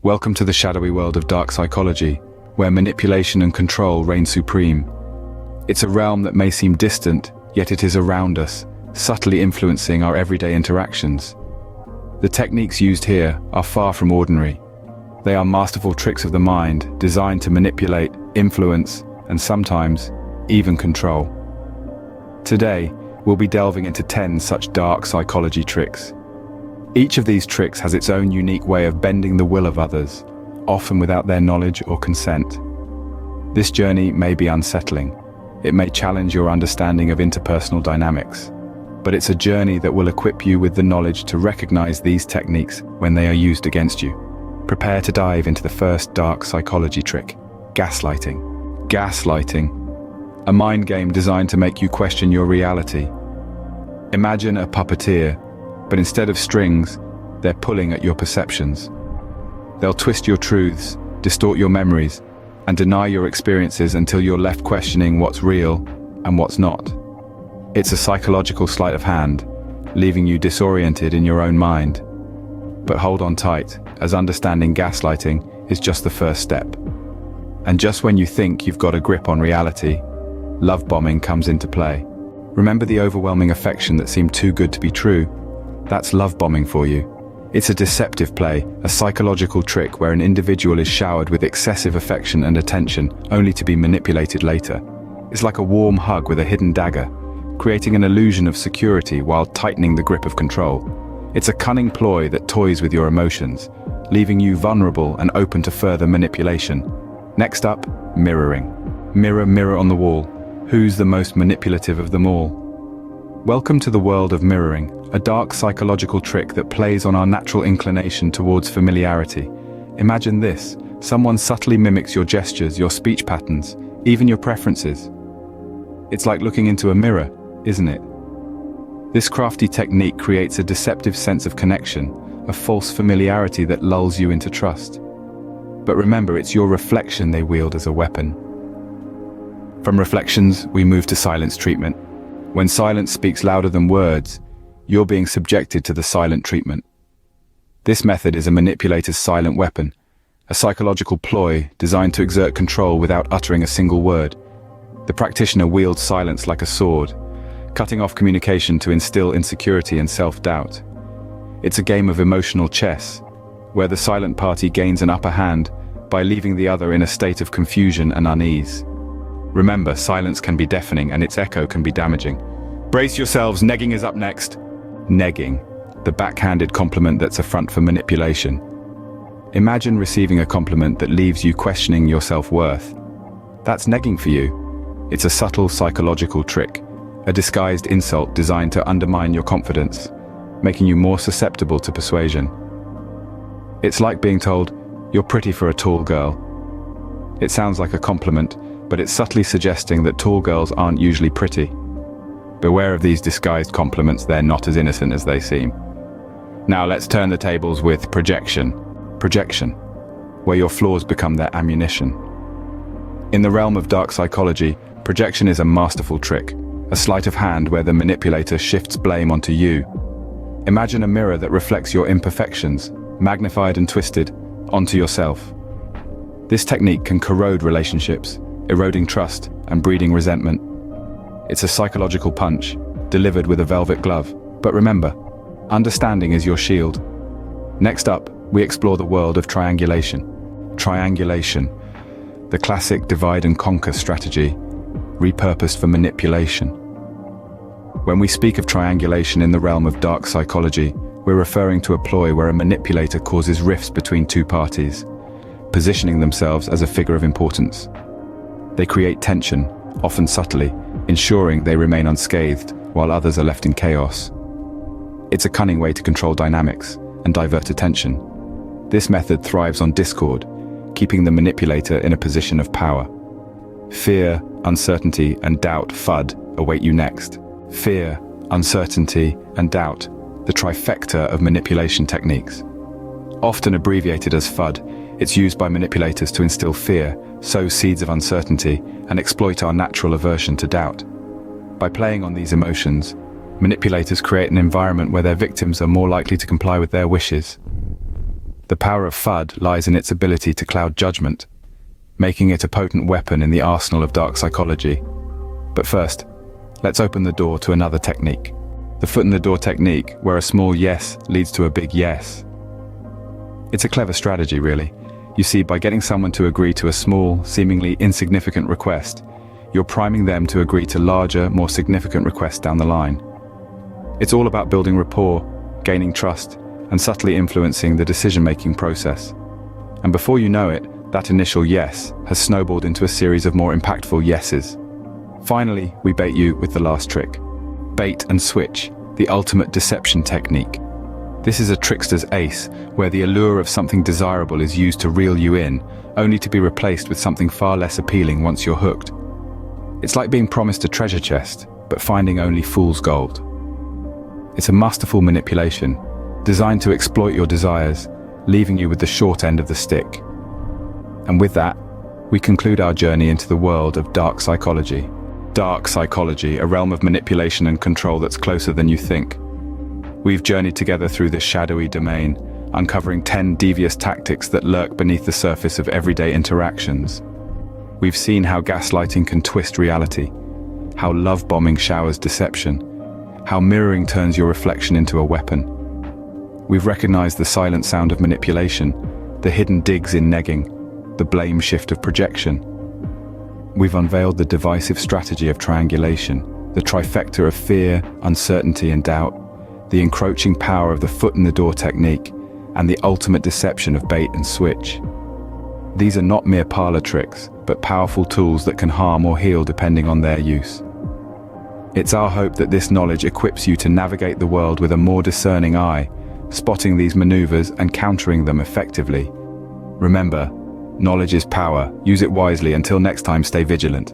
Welcome to the shadowy world of dark psychology, where manipulation and control reign supreme. It's a realm that may seem distant, yet it is around us, subtly influencing our everyday interactions. The techniques used here are far from ordinary. They are masterful tricks of the mind, designed to manipulate, influence, and sometimes even control. Today, we'll be delving into 10 such dark psychology tricks. Each of these tricks has its own unique way of bending the will of others, often without their knowledge or consent. This journey may be unsettling. It may challenge your understanding of interpersonal dynamics, but it's a journey that will equip you with the knowledge to recognize these techniques when they are used against you. Prepare to dive into the first dark psychology trick: gaslighting. Gaslighting, a mind game designed to make you question your reality. Imagine a puppeteer, but instead of strings, they're pulling at your perceptions. They'll twist your truths, distort your memories, and deny your experiences until you're left questioning what's real and what's not. It's a psychological sleight of hand, leaving you disoriented in your own mind. But hold on tight, as understanding gaslighting is just the first step. And just when you think you've got a grip on reality, love bombing comes into play. Remember the overwhelming affection that seemed too good to be true? That's love bombing for you. It's a deceptive play, a psychological trick where an individual is showered with excessive affection and attention, only to be manipulated later. It's like a warm hug with a hidden dagger, creating an illusion of security while tightening the grip of control. It's a cunning ploy that toys with your emotions, leaving you vulnerable and open to further manipulation. Next up, mirroring. Mirror, mirror on the wall. Who's the most manipulative of them all? Welcome to the world of mirroring, a dark psychological trick that plays on our natural inclination towards familiarity. Imagine this: someone subtly mimics your gestures, your speech patterns, even your preferences. It's like looking into a mirror, isn't it? This crafty technique creates a deceptive sense of connection, a false familiarity that lulls you into trust. But remember, it's your reflection they wield as a weapon. From reflections, we move to silence treatment. When silence speaks louder than words, you're being subjected to the silent treatment. This method is a manipulator's silent weapon, a psychological ploy designed to exert control without uttering a single word. The practitioner wields silence like a sword, cutting off communication to instill insecurity and self-doubt. It's a game of emotional chess, where the silent party gains an upper hand by leaving the other in a state of confusion and unease. Remember, silence can be deafening and its echo can be damaging. Brace yourselves, negging is up next. Negging, the backhanded compliment that's a front for manipulation. Imagine receiving a compliment that leaves you questioning your self-worth. That's negging for you. It's a subtle psychological trick, a disguised insult designed to undermine your confidence, making you more susceptible to persuasion. It's like being told, "You're pretty for a tall girl." It sounds like a compliment, but it's subtly suggesting that tall girls aren't usually pretty. Beware of these disguised compliments, they're not as innocent as they seem. Now let's turn the tables with projection. Projection, where your flaws become their ammunition. In the realm of dark psychology, projection is a masterful trick, a sleight of hand where the manipulator shifts blame onto you. Imagine a mirror that reflects your imperfections, magnified and twisted, onto yourself. This technique can corrode relationships, eroding trust and breeding resentment. It's a psychological punch, delivered with a velvet glove. But remember, understanding is your shield. Next up, we explore the world of triangulation. Triangulation, the classic divide and conquer strategy, repurposed for manipulation. When we speak of triangulation in the realm of dark psychology, we're referring to a ploy where a manipulator causes rifts between two parties, positioning themselves as a figure of importance. They create tension, often subtly, ensuring they remain unscathed while others are left in chaos. It's a cunning way to control dynamics and divert attention. This method thrives on discord, keeping the manipulator in a position of power. Fear, uncertainty, and doubt, FUD, await you next. Fear, uncertainty, and doubt, the trifecta of manipulation techniques. Often abbreviated as FUD, it's used by manipulators to instill fear, sow seeds of uncertainty, and exploit our natural aversion to doubt. By playing on these emotions, manipulators create an environment where their victims are more likely to comply with their wishes. The power of FUD lies in its ability to cloud judgment, making it a potent weapon in the arsenal of dark psychology. But first, let's open the door to another technique. The foot in the door technique, where a small yes leads to a big yes. It's a clever strategy, really. You see, by getting someone to agree to a small, seemingly insignificant request, you're priming them to agree to larger, more significant requests down the line. It's all about building rapport, gaining trust, and subtly influencing the decision-making process. And before you know it, that initial yes has snowballed into a series of more impactful yeses. Finally, we bait you with the last trick. Bait and switch, the ultimate deception technique. This is a trickster's ace, where the allure of something desirable is used to reel you in, only to be replaced with something far less appealing once you're hooked. It's like being promised a treasure chest, but finding only fool's gold. It's a masterful manipulation, designed to exploit your desires, leaving you with the short end of the stick. And with that, we conclude our journey into the world of dark psychology. Dark psychology, a realm of manipulation and control that's closer than you think. We've journeyed together through this shadowy domain, uncovering 10 devious tactics that lurk beneath the surface of everyday interactions. We've seen how gaslighting can twist reality, how love bombing showers deception, how mirroring turns your reflection into a weapon. We've recognized the silent sound of manipulation, the hidden digs in negging, the blame shift of projection. We've unveiled the divisive strategy of triangulation, the trifecta of fear, uncertainty, and doubt, the encroaching power of the foot in the door technique, and the ultimate deception of bait and switch. These are not mere parlor tricks, but powerful tools that can harm or heal depending on their use. It's our hope that this knowledge equips you to navigate the world with a more discerning eye, spotting these maneuvers and countering them effectively. Remember, knowledge is power. Use it wisely. Until next time, stay vigilant.